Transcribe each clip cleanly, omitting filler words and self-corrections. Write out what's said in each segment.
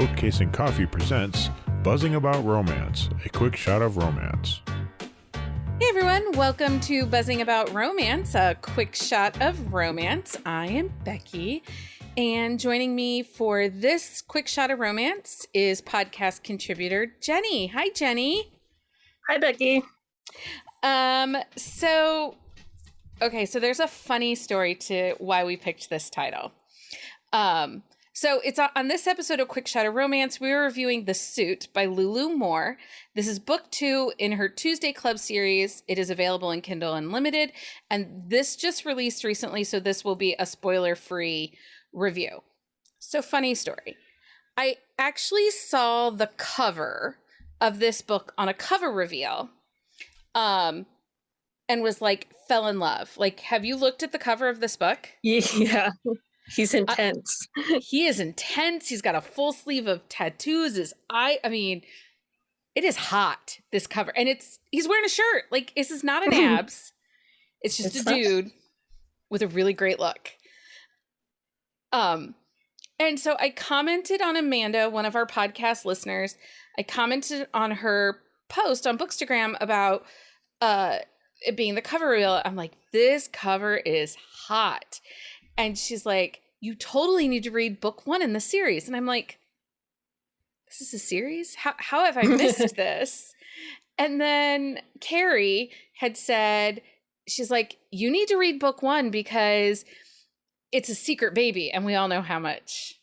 Bookcase and Coffee presents Buzzing About Romance, a quick shot of romance. Hey everyone, welcome to Buzzing About Romance, a quick shot of romance. I am Becky, and joining me for this quick shot of romance is podcast contributor Jenni. Hi, Jenni. Hi, Becky. So there's a funny story to why we picked this title. So it's on this episode of Quick Shot of Romance, we were reviewing The Suit by Lulu Moore. This is book 2 in her Tuesday Club series. It is available in Kindle Unlimited, and this just released recently, so this will be a spoiler-free review. So funny story. I actually saw the cover of this book on a cover reveal, and was like, fell in love. Like, have you looked at the cover of this book? Yeah. He's intense. He is intense. He's got a full sleeve of tattoos. I mean, it is hot, this cover. And he's wearing a shirt. Like, this is not an abs. It's just a dude with a really great look. And so I commented on Amanda, one of our podcast listeners. I commented on her post on Bookstagram about it being the cover reel. I'm like, this cover is hot. And she's like, you totally need to read book 1 in the series. And I'm like, this is a series? How have I missed this? And then Carrie had said, she's like, you need to read book 1 because it's a secret baby. And we all know how much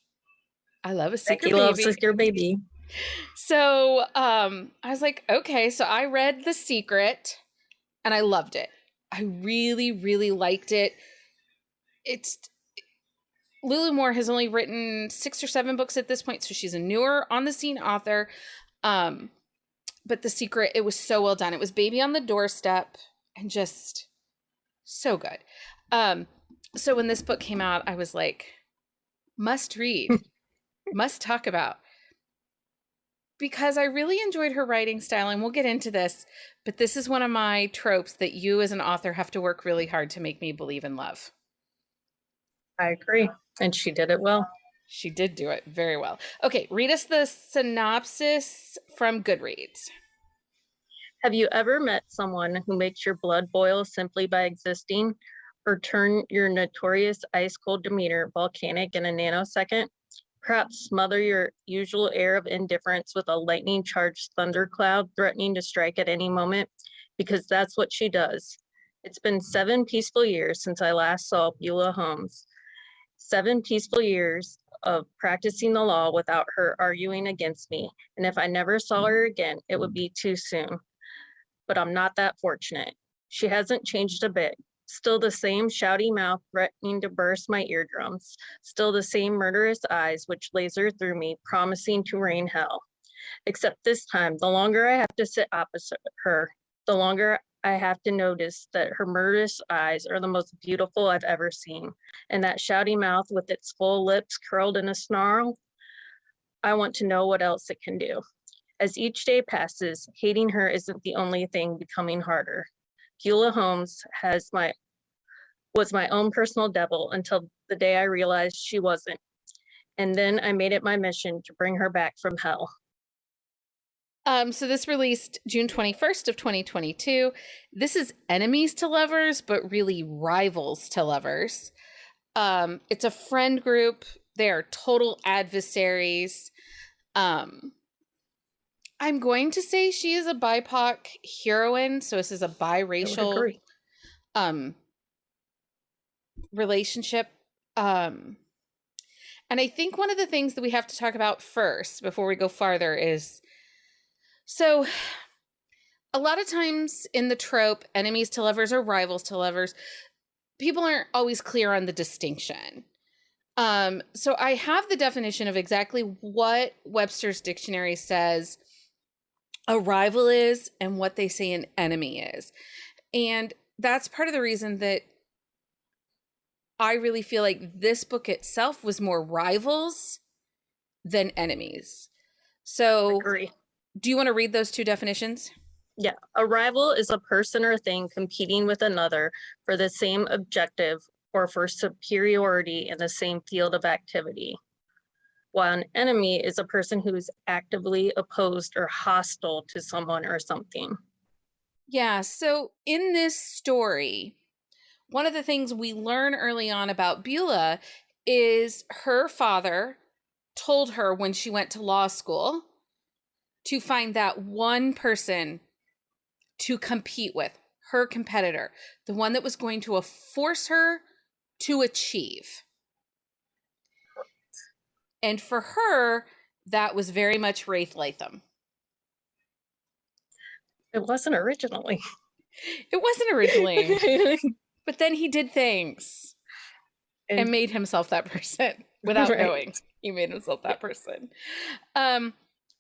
I love a secret Becky baby. loves secret baby. So I was like, okay. So I read The Secret and I loved it. I really, really liked it. Lulu Moore has only written 6 or 7 books at this point, so she's a newer on the scene author. But The Secret, it was so well done. It was baby on the doorstep and just so good. So when this book came out, I was like, must read, must talk about. Because I really enjoyed her writing style, and we'll get into this, but this is one of my tropes that you as an author have to work really hard to make me believe in love. I agree. And she did it well. She did do it very well. Okay, read us the synopsis from Goodreads. Have you ever met someone who makes your blood boil simply by existing, or turn your notorious ice-cold demeanor volcanic in a nanosecond? Perhaps smother your usual air of indifference with a lightning-charged thundercloud threatening to strike at any moment? Because that's what she does. It's been 7 peaceful years since I last saw Beulah Holmes. 7 peaceful years of practicing the law without her arguing against me. And if I never saw her again, it would be too soon. But I'm not that fortunate. She hasn't changed a bit. Still the same shouty mouth threatening to burst my eardrums. Still the same murderous eyes which laser through me, promising to rain hell. Except this time, the longer I have to sit opposite her, the longer I have to notice that her murderous eyes are the most beautiful I've ever seen. And that shouty mouth with its full lips curled in a snarl, I want to know what else it can do. As each day passes, hating her isn't the only thing becoming harder. Beulah Holmes was my own personal devil until the day I realized she wasn't. And then I made it my mission to bring her back from hell. So this released June 21st of 2022. This is enemies to lovers, but really rivals to lovers. It's a friend group. They are total adversaries. I'm going to say she is a BIPOC heroine. So this is a biracial relationship. And I think one of the things that we have to talk about first before we go farther is, so a lot of times in the trope, enemies to lovers or rivals to lovers, people aren't always clear on the distinction. So I have the definition of exactly what Webster's dictionary says a rival is and what they say an enemy is. And that's part of the reason that I really feel like this book itself was more rivals than enemies. So Agree. Do you want to read those 2 definitions? Yeah, a rival is a person or thing competing with another for the same objective or for superiority in the same field of activity. while an enemy is a person who's actively opposed or hostile to someone or something. Yeah, so in this story, one of the things we learn early on about Beulah is her father told her when she went to law school to find that one person to compete with, her competitor, the one that was going to force her to achieve. And for her, that was very much Wraith Latham. It wasn't originally. It wasn't originally, but then he did things and made himself that person without knowing he made himself that person.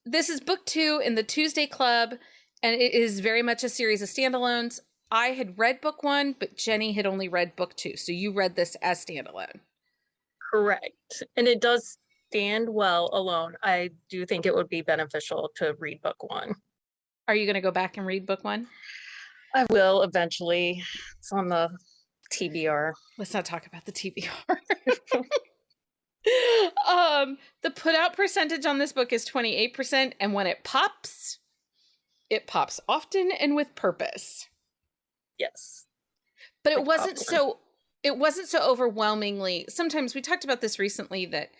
This is book 2 in the Tuesday Club, and it is very much a series of standalones. I had read book 1, but Jenni had only read book 2. So you read this as standalone. Correct. And it does stand well alone. I do think it would be beneficial to read book 1. Are you going to go back and read book 1? I will eventually. It's on the TBR. Let's not talk about the TBR. The put out percentage on this book is 28%, and when it pops often and with purpose. Yes. But it wasn't so overwhelmingly. Sometimes we talked about this recently, that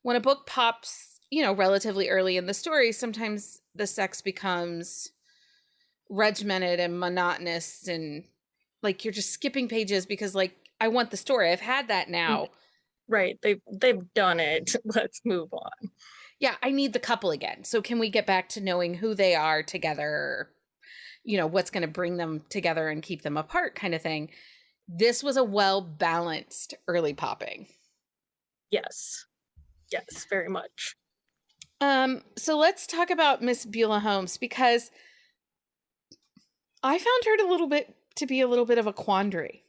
when a book pops, relatively early in the story, sometimes the sex becomes regimented and monotonous, and like you're just skipping pages because I want the story. I've had that now. Right. They've done it. Let's move on. Yeah, I need the couple again. So can we get back to knowing who they are together? What's going to bring them together and keep them apart kind of thing. This was a well-balanced early popping. Yes. Yes, very much. So let's talk about Miss Beulah Holmes, because I found her to be a little bit of a quandary.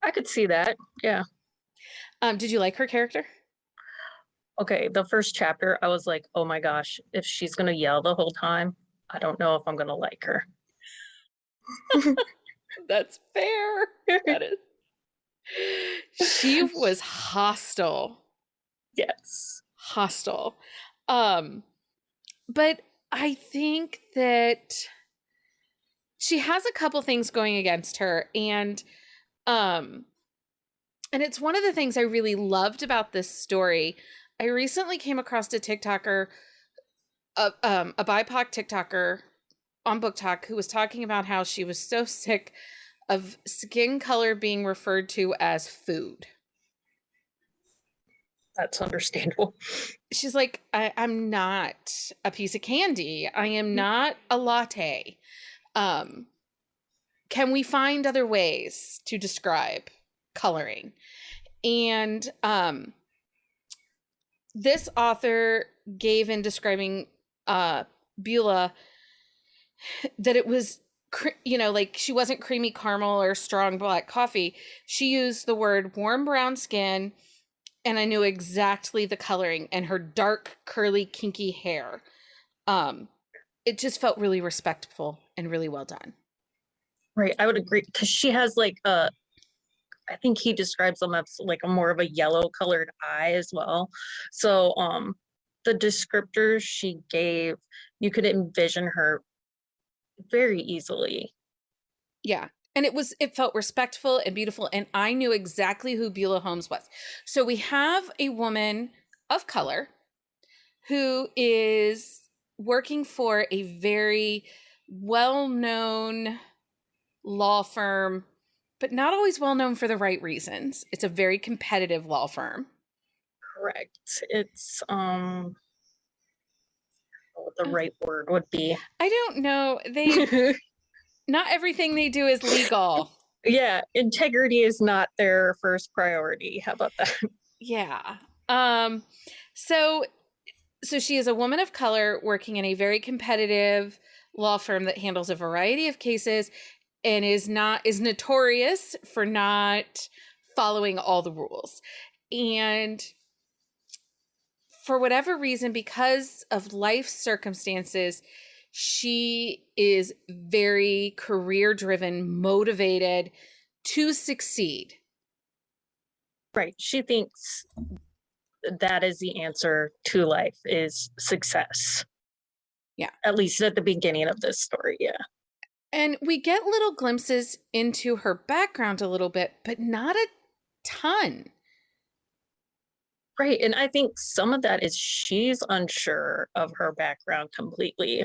I could see that. Yeah. Did you like her character? Okay, the first chapter, I was like, oh my gosh, if she's going to yell the whole time, I don't know if I'm going to like her. That's fair. That is. She was hostile. Yes. Hostile. But I think that she has a couple things going against her, and it's one of the things I really loved about this story. I recently came across a TikToker, a BIPOC TikToker on Book Talk, who was talking about how she was so sick of skin color being referred to as food. That's understandable. She's like, I'm not a piece of candy. I am not a latte. Can we find other ways to describe coloring? And this author gave, in describing Beulah, that it was, she wasn't creamy caramel or strong black coffee. She used the word warm brown skin, and I knew exactly the coloring, and her dark, curly, kinky hair. It just felt really respectful and really well done. Right, I would agree, because she has I think he describes them as a more of a yellow colored eye as well. So the descriptors she gave, you could envision her very easily. Yeah. And it felt respectful and beautiful. And I knew exactly who Beulah Holmes was. So we have a woman of color who is working for a very well-known law firm, but not always well-known for the right reasons. It's a very competitive law firm. Correct. It's what the right word would be. I don't know. Not everything they do is legal. Yeah, integrity is not their first priority. How about that? Yeah. So she is a woman of color working in a very competitive law firm that handles a variety of cases, and is notorious for not following all the rules. And for whatever reason, because of life circumstances, she is very career-driven, motivated to succeed. Right. She thinks that is the answer to life, is success. Yeah. At least at the beginning of this story. Yeah. And we get little glimpses into her background a little bit, but not a ton. Right. And I think some of that is she's unsure of her background completely.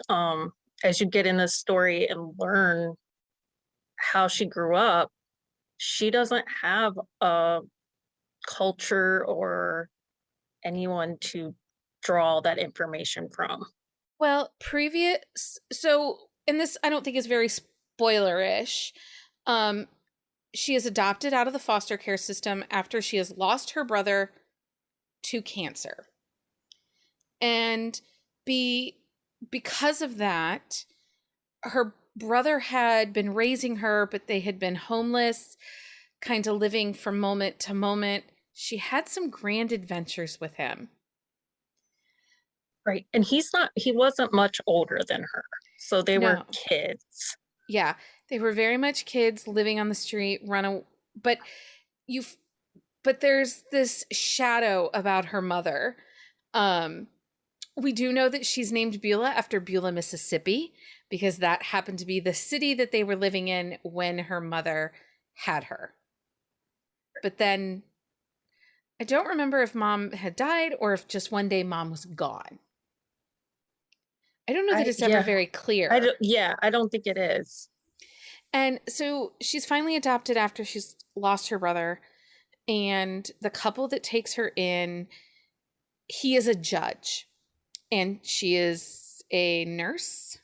As you get in the story and learn how she grew up, she doesn't have a culture or anyone to draw that information from. Well, so and this I don't think is very spoilerish. She is adopted out of the foster care system after she has lost her brother to cancer. And because of that, her brother had been raising her, but they had been homeless, kind of living from moment to moment. She had some grand adventures with him. Right. And he wasn't much older than her. So they were kids. Yeah. They were very much kids living on the street, but there's this shadow about her mother. We do know that she's named Beulah after Beulah, Mississippi, because that happened to be the city that they were living in when her mother had her. But then I don't remember if mom had died or if just one day mom was gone. I don't know that it's ever very clear. I don't think it is. And so she's finally adopted after she's lost her brother. And the couple that takes her in, he is a judge. And she is a nurse.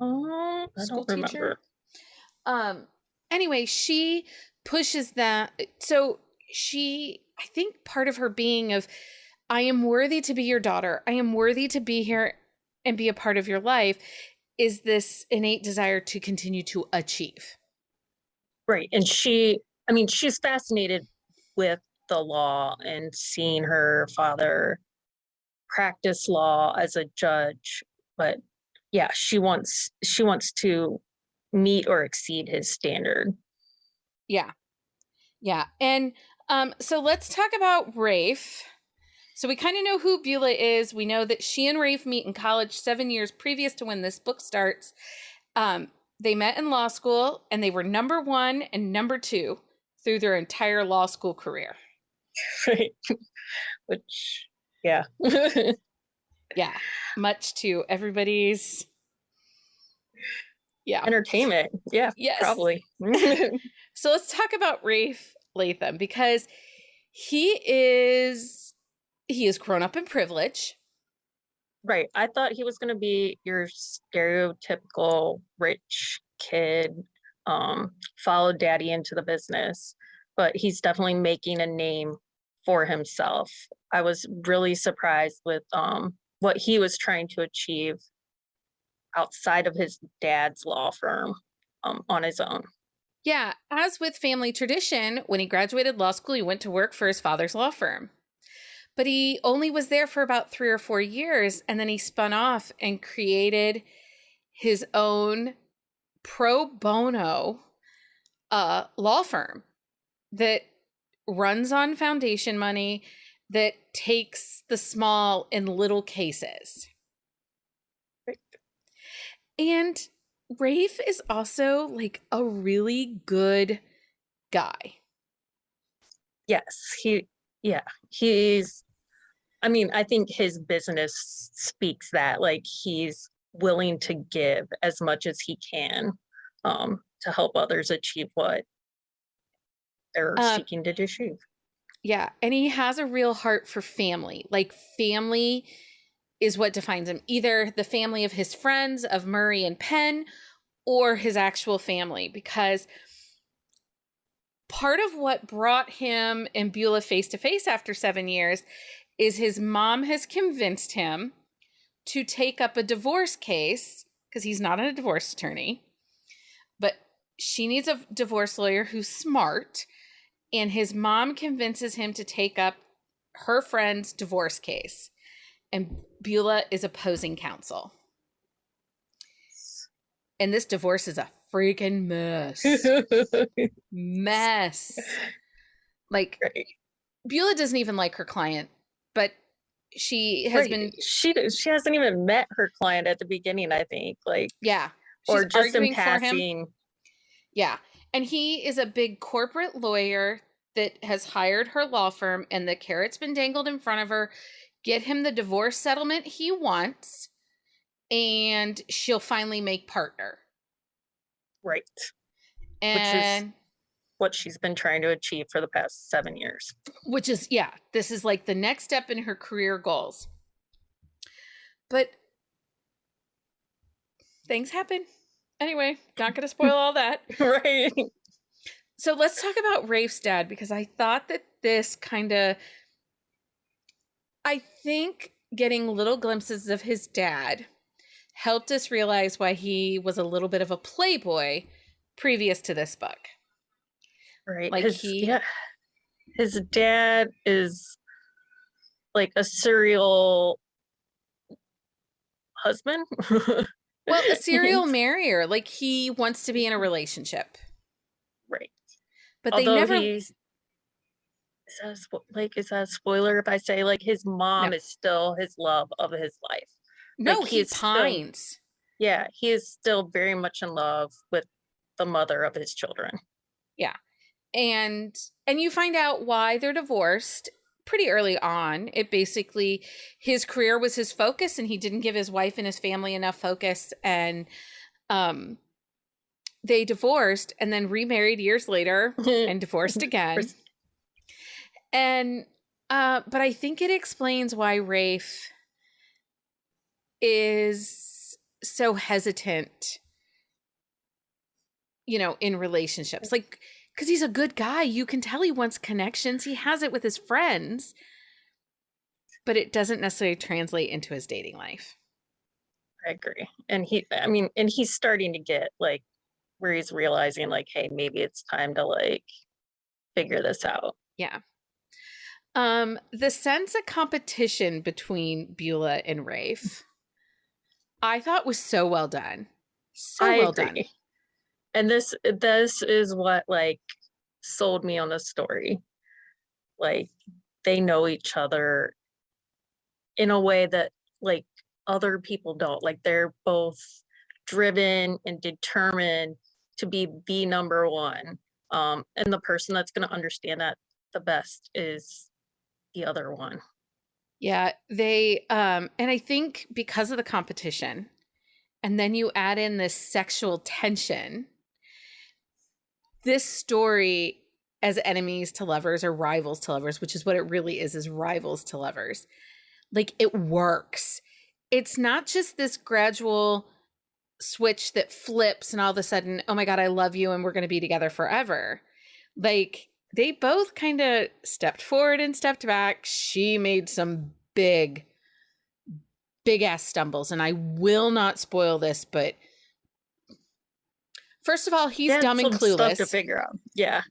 I don't remember. Anyway, she pushes that. So I think part of her being of, I am worthy to be your daughter. I am worthy to be here and be a part of your life, is this innate desire to continue to achieve. Right. And she's fascinated with the law and seeing her father practice law as a judge. But yeah, she wants to meet or exceed his standard. Yeah. Yeah. And so let's talk about Rafe. So we kind of know who Beulah is. We know that she and Rafe meet in college 7 years previous to when this book starts. They met in law school, and they were number 1 and number 2 through their entire law school career. Right. Which, yeah. Yeah. Much to everybody's entertainment. Yeah. Yes. Probably. So let's talk about Rafe Latham, because he is grown up in privilege. Right. I thought he was going to be your stereotypical rich kid, followed daddy into the business, but he's definitely making a name for himself. I was really surprised with what he was trying to achieve outside of his dad's law firm on his own. Yeah. As with family tradition, when he graduated law school, he went to work for his father's law firm. But he only was there for about 3 or 4 years, and then he spun off and created his own pro bono law firm that runs on foundation money, that takes the small and little cases. Right. And Rafe is also like a really good guy. Yes, I think his business speaks that, like, he's willing to give as much as he can to help others achieve what they're seeking to achieve. Yeah, and he has a real heart for family. Like, family is what defines him. Either the family of his friends, of Murray and Penn, or his actual family, because part of what brought him and Beulah face to face after 7 years is his mom has convinced him to take up a divorce case, because he's not a divorce attorney, but she needs a divorce lawyer who's smart, and his mom convinces him to take up her friend's divorce case, and Beulah is opposing counsel. And this divorce is a freaking mess. Mess. Like, right. Beulah doesn't even like her client, but she has been, she hasn't even met her client at the beginning, I think, like, yeah, or she's just in arguing for him. passing. Yeah. And he is a big corporate lawyer that has hired her law firm, and the carrot's been dangled in front of her. Get him the divorce settlement he wants, and she'll finally make partner. Right. And which is what she's been trying to achieve for the past 7 years. which is, yeah, this is like the next step in her career goals. But things happen. Anyway, not going to spoil all that. Right. So let's talk about Rafe's dad, because I thought that this kind of, I think getting little glimpses of his dad helped us realize why he was a little bit of a playboy previous to this book. Right. Like his dad is like a serial husband. Well, a serial marrier. Like, he wants to be in a relationship. Right. But Although they never... is that a spoiler if I say, like, his mom is still his love of his life? No, like, he pines. He is still very much in love with the mother of his children. Yeah. And you find out why they're divorced pretty early on. It basically, his career was his focus, and he didn't give his wife and his family enough focus, and they divorced and then remarried years later and divorced again. And but I think it explains why Rafe is so hesitant, in relationships. Like, because he's a good guy. You can tell he wants connections. He has it with his friends. But it doesn't necessarily translate into his dating life. I agree. And he's starting to get, like, where he's realizing, like, hey, maybe it's time to, like, figure this out. Yeah. The sense of competition between Beulah and Rafe, I thought was so well done. I agree. Done. And this is what, like, sold me on the story. Like, they know each other in a way that, like, other people don't. Like, they're both driven and determined to be the number one. And the person that's going to understand that the best is the other one. Yeah, they and I think because of the competition, and then you add in this sexual tension, this story as enemies to lovers or rivals to lovers, which is what it really is rivals to lovers. Like, it works. It's not just this gradual switch that flips and all of a sudden, oh my God, I love you and we're going to be together forever. Like, they both kind of stepped forward and stepped back. She made some big ass stumbles, and I will not spoil this, but first of all, he's dumb and clueless. Stuff to figure out. Yeah.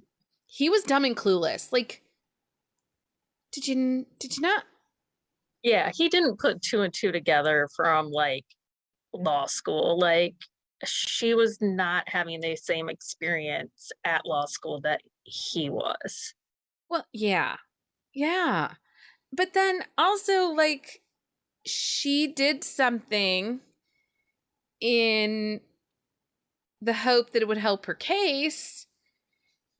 He was dumb and clueless. Like, did you not? Yeah, he didn't put 2 and 2 together from, like, law school. Like, she was not having the same experience at law school that he was. Well, yeah. Yeah. But then also, like, she did something in the hope that it would help her case,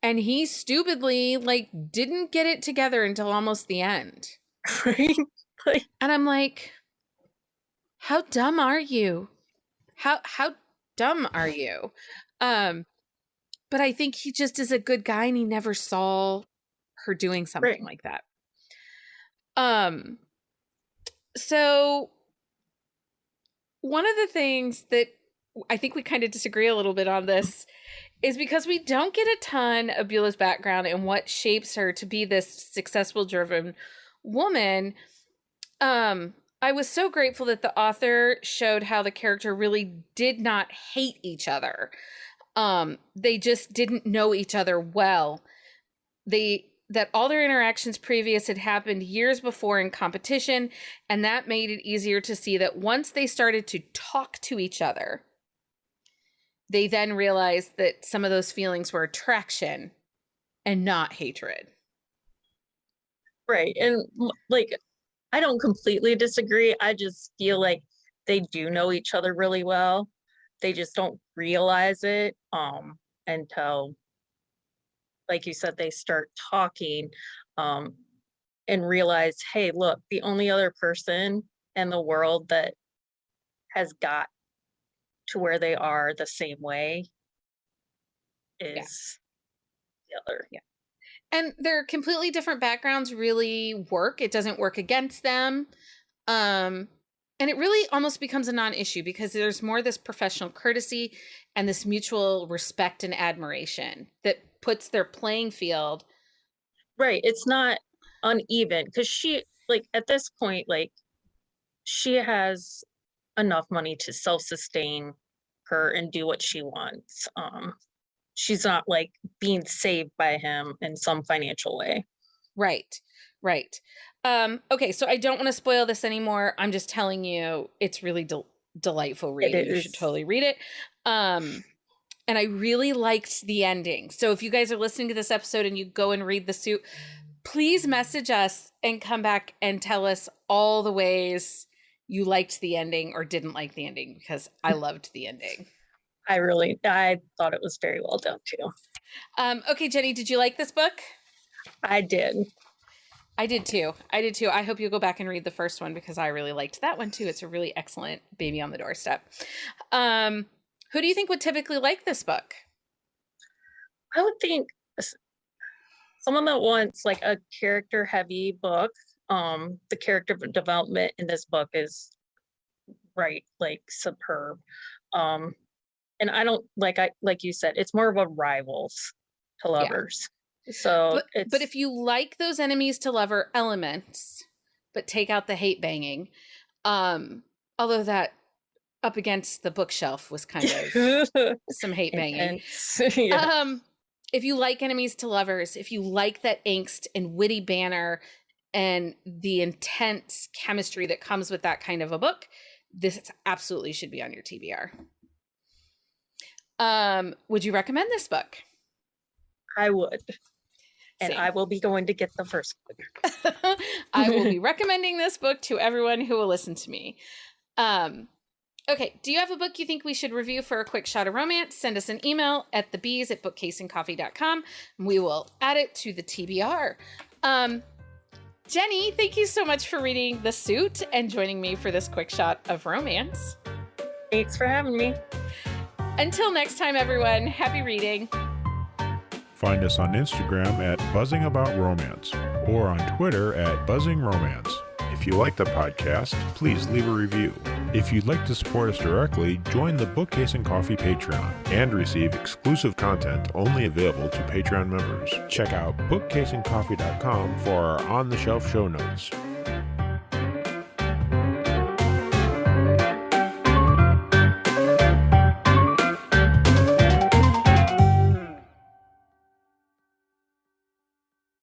and he stupidly, like, didn't get it together until almost the end. Right? Like, and I'm like, how dumb are you? How dumb are you? But I think he just is a good guy, and he never saw her doing something like that. So one of the things that I think we kind of disagree a little bit on this is because we don't get a ton of Beulah's background and what shapes her to be this successful, driven woman. I was so grateful that the author showed how the character really did not hate each other. They just didn't know each other well. That all their interactions previous had happened years before in competition, and that made it easier to see that once they started to talk to each other, they then realized that some of those feelings were attraction and not hatred. Right. And like, I don't completely disagree. I just feel like they do know each other really well. They just don't realize it until, like you said, they start talking um and realize, hey, look, the only other person in the world that has got to where they are the same way Yeah. is the other. Yeah. And their completely different backgrounds really work. It doesn't work against them. And it really almost becomes a non-issue because there's more this professional courtesy and this mutual respect and admiration that puts their playing field. Right. It's not uneven because she, like, at this point, like, she has enough money to self-sustain her and do what she wants. She's not like being saved by him in some financial way. Right. Right. Okay, so I don't want to spoil this anymore. I'm just telling you it's really delightful reading. You should totally read it. And I really liked the ending. So if you guys are listening to this episode and you go and read The Suit, please message us and come back and tell us all the ways you liked the ending or didn't like the ending, because I loved the ending. I thought it was very well done too. Okay, Jenni, did you like this book? I did. I did too. I hope you'll go back and read the first one because I really liked that one too. It's a really excellent baby on the doorstep. Who do you think would typically like this book? I would think someone that wants like a character heavy book. The character development in this book is like superb. And I don't like you said, it's more of a rivals to lovers. Yeah. So but if you like those enemies to lover elements, but take out the hate banging, although that up against the bookshelf was kind of some hate banging. Yeah. If you like enemies to lovers, if you like that angst and witty banter and the intense chemistry that comes with that kind of a book, this absolutely should be on your TBR. Would you recommend this book? I would. And Same. I will be going to get the first book. I will be recommending this book to everyone who will listen to me. Okay, do you have a book you think we should review for a quick shot of romance? Send us an email at thebees@bookcaseandcoffee.com and we will add it to the TBR. Jenni, thank you so much for reading The Suit and joining me for this quick shot of romance. Thanks for having me. Until next time, everyone, happy reading. Find us on Instagram at buzzingaboutromance or on Twitter at buzzingromance. If you like the podcast, please leave a review. If you'd like to support us directly, join the Bookcase and Coffee Patreon and receive exclusive content only available to Patreon members. Check out bookcaseandcoffee.com for our on-the-shelf show notes.